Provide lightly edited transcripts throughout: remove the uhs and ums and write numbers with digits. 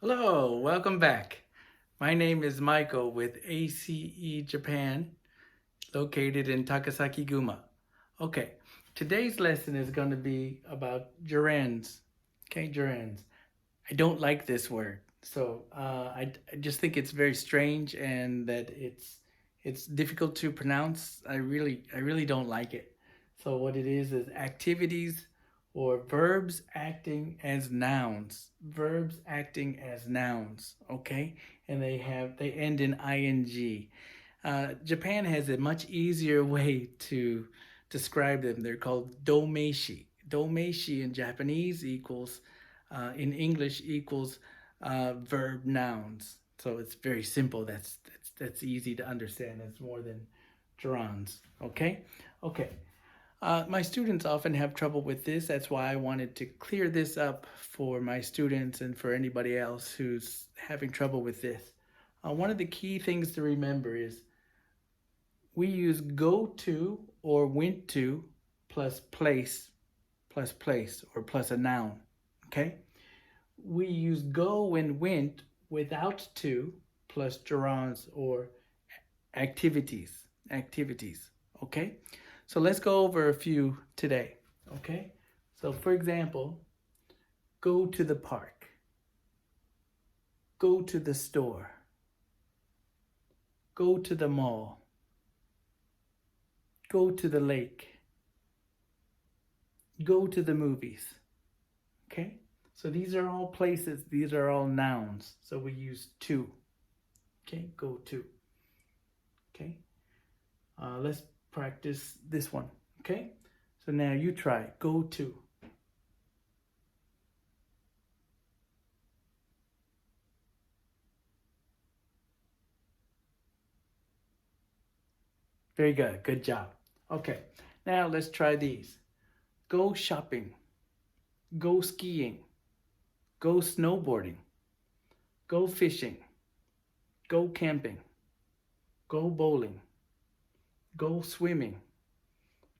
Hello, welcome back. My name is Michael with ACE Japan, located in Takasaki, Guma. Okay, today's lesson is going to be about gerunds. Okay, gerunds. I don't like this word, so I just think it's very strange and that it's difficult to pronounce. I really don't like it. So what it is activities or verbs acting as nouns. Verbs acting as nouns. Okay, and they end in ing. Japan has a much easier way to describe them. They're called domeishi. Domeishi in Japanese equals, in English equals verb nouns. So it's very simple. That's easy to understand. It's more than gerunds. Okay, okay. My students often have trouble with this. That's why I wanted to clear this up for my students and for anybody else who's having trouble with this. One of the key things to remember is we use go to or went to plus place or plus a noun. Okay? We use go and went without to plus gerunds or activities. Okay? So let's go over a few today. Okay? So for example, go to the park. Go to the store. Go to the mall. Go to the lake. Go to the movies. Okay? So these are all places. These are all nouns. So we use to. Okay? Go to. Okay? Let's practice this one. Okay? So now you try. Go to. Very good. Good job. Okay. Now let's try these. Go shopping. Go skiing. Go snowboarding. Go fishing. Go camping. Go bowling. Go swimming.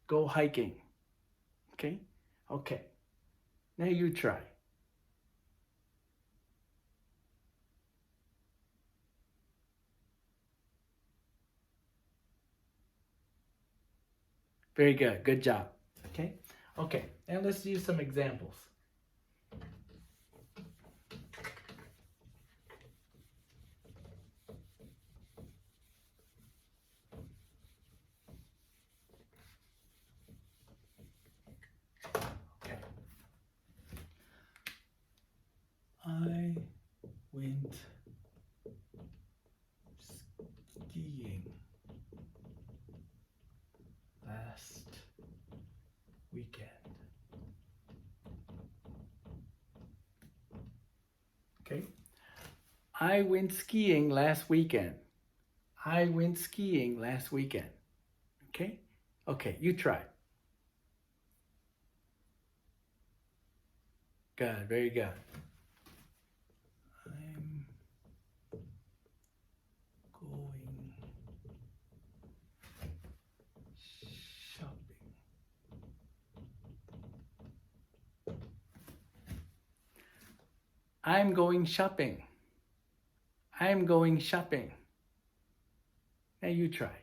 Go hiking. Okay? Okay. Now you try. Very good. Good job. Okay? Okay. Now let's use some examples. Okay. I went skiing last weekend. Okay. I went skiing last weekend. I went skiing last weekend. Okay? Okay, you try. Good, very good. I'm going shopping. I'm going shopping. I'm going shopping. Now you try.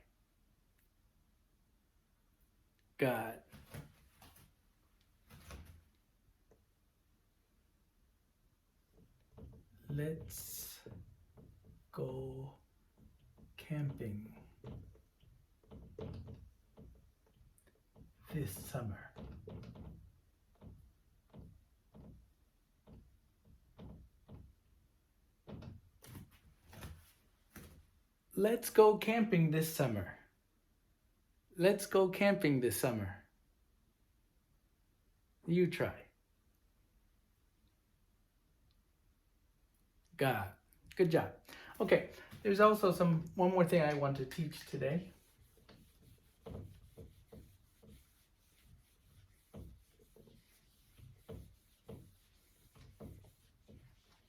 Good. Let's go camping this summer. Let's go camping this summer. Let's go camping this summer. You try. God. Good job. Okay, there's also one more thing I want to teach today.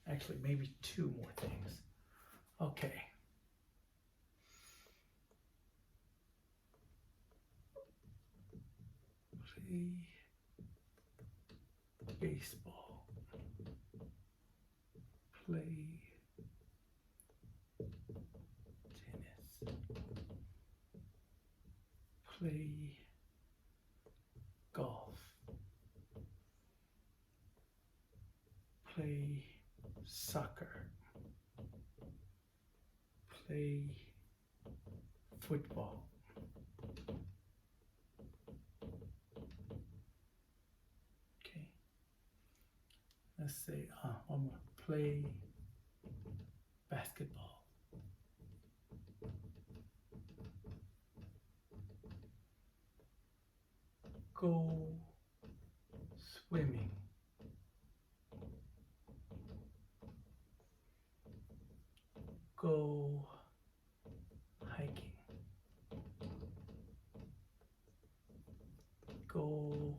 Actually, maybe two more things. Okay. Play baseball. play tennis, play golf, play soccer, play football. Okay, let's say one more. Play basketball. Go swimming. Go hiking. Go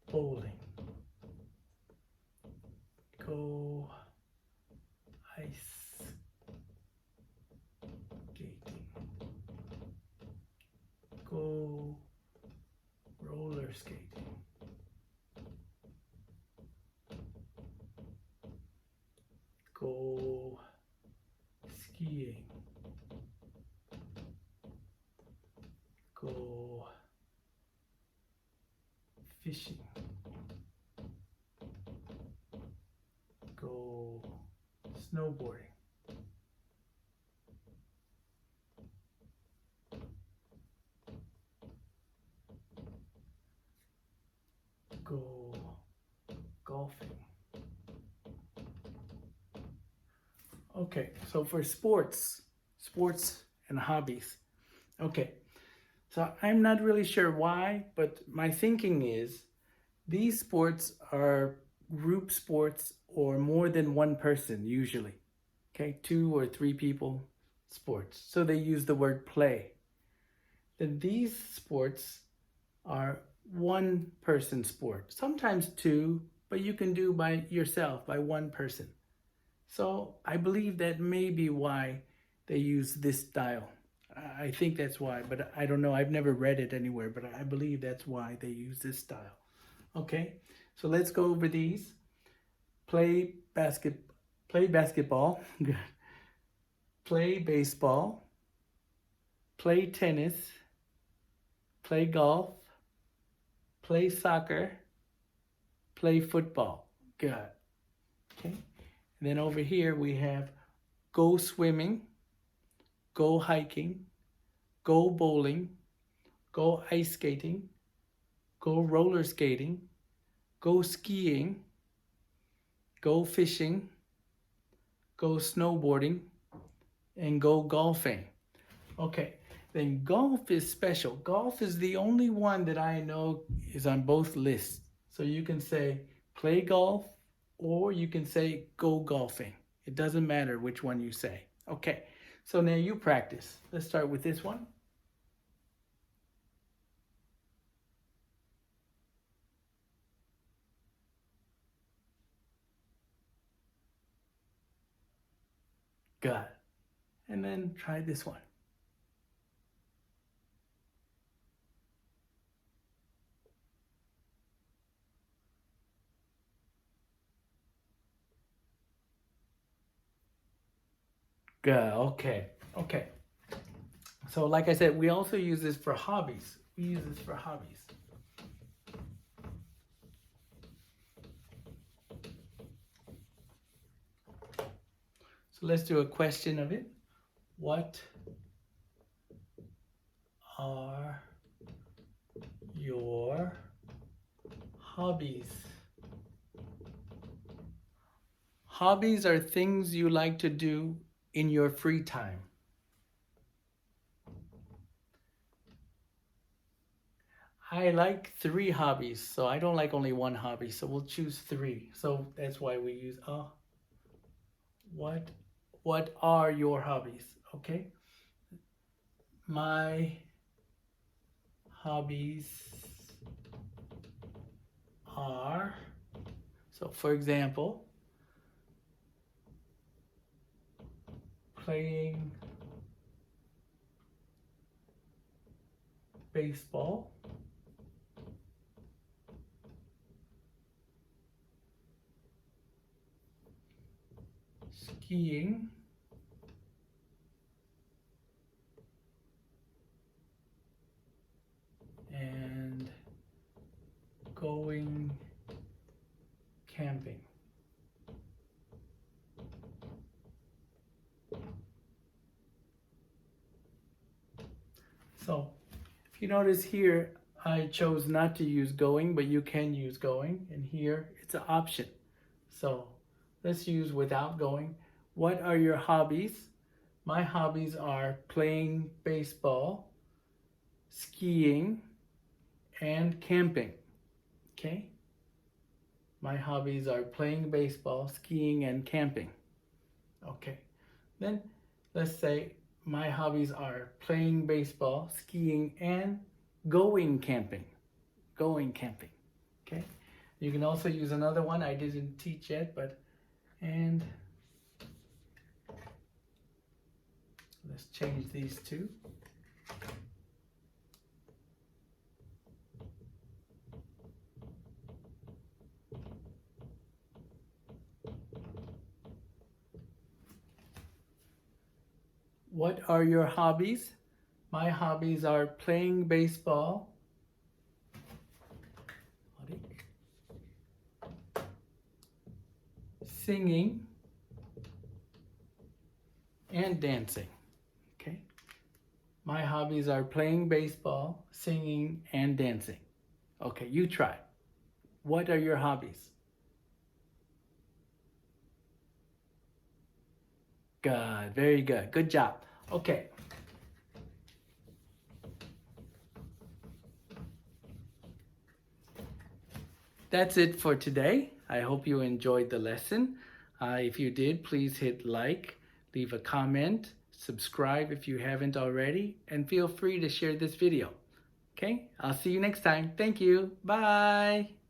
bowling. Go ice skating. Go roller skating. Go skiing. Go fishing. Go snowboarding. Go golfing. Okay, so for sports and hobbies. Okay, so I'm not really sure why, but my thinking is these sports are group sports or more than one person usually. Okay, 2 or 3 people sports. So they use the word play. Then these sports are one person sport, sometimes 2, but you can do by yourself, by one person. So I believe that may be why they use this style. I think that's why, but I don't know. I've never read it anywhere, but I believe that's why they use this style. Okay, so let's go over these. Play basketball, play baseball, play tennis, play golf, play soccer, play football. Good. Okay. And then over here we have go swimming, go hiking, go bowling, go ice skating, go roller skating, go skiing, go fishing, go snowboarding, and go golfing. Okay, then golf is special. Golf is the only one that I know is on both lists. So you can say play golf or you can say go golfing. It doesn't matter which one you say. Okay, so now you practice. Let's start with this one. Good. And then try this one. Good. Okay. Okay. So like I said, we also use this for hobbies. We use this for hobbies. So let's do a question of it. What are your hobbies? Hobbies are things you like to do in your free time. I like 3 hobbies, so I don't like only one hobby, so we'll choose 3. So that's why we use what are your hobbies? Okay. My hobbies are, so for example, playing baseball, skiing, and going camping. So if you notice here, I chose not to use going, but you can use going, and here it's an option. So let's use without going. What are your hobbies? My hobbies are playing baseball, skiing, and camping. Okay? My hobbies are playing baseball, skiing, and camping. Okay. Then let's say my hobbies are playing baseball, skiing, and going camping. Going camping. Okay? You can also use another one I didn't teach yet, but and let's change these two. What are your hobbies? My hobbies are playing baseball, singing, and dancing. Okay? My hobbies are playing baseball, singing, and dancing. Okay, you try. What are your hobbies? Good, very good. Good job. Okay. That's it for today. I hope you enjoyed the lesson. If you did, please hit like, leave a comment, subscribe if you haven't already, and feel free to share this video. Okay, I'll see you next time. Thank you. Bye.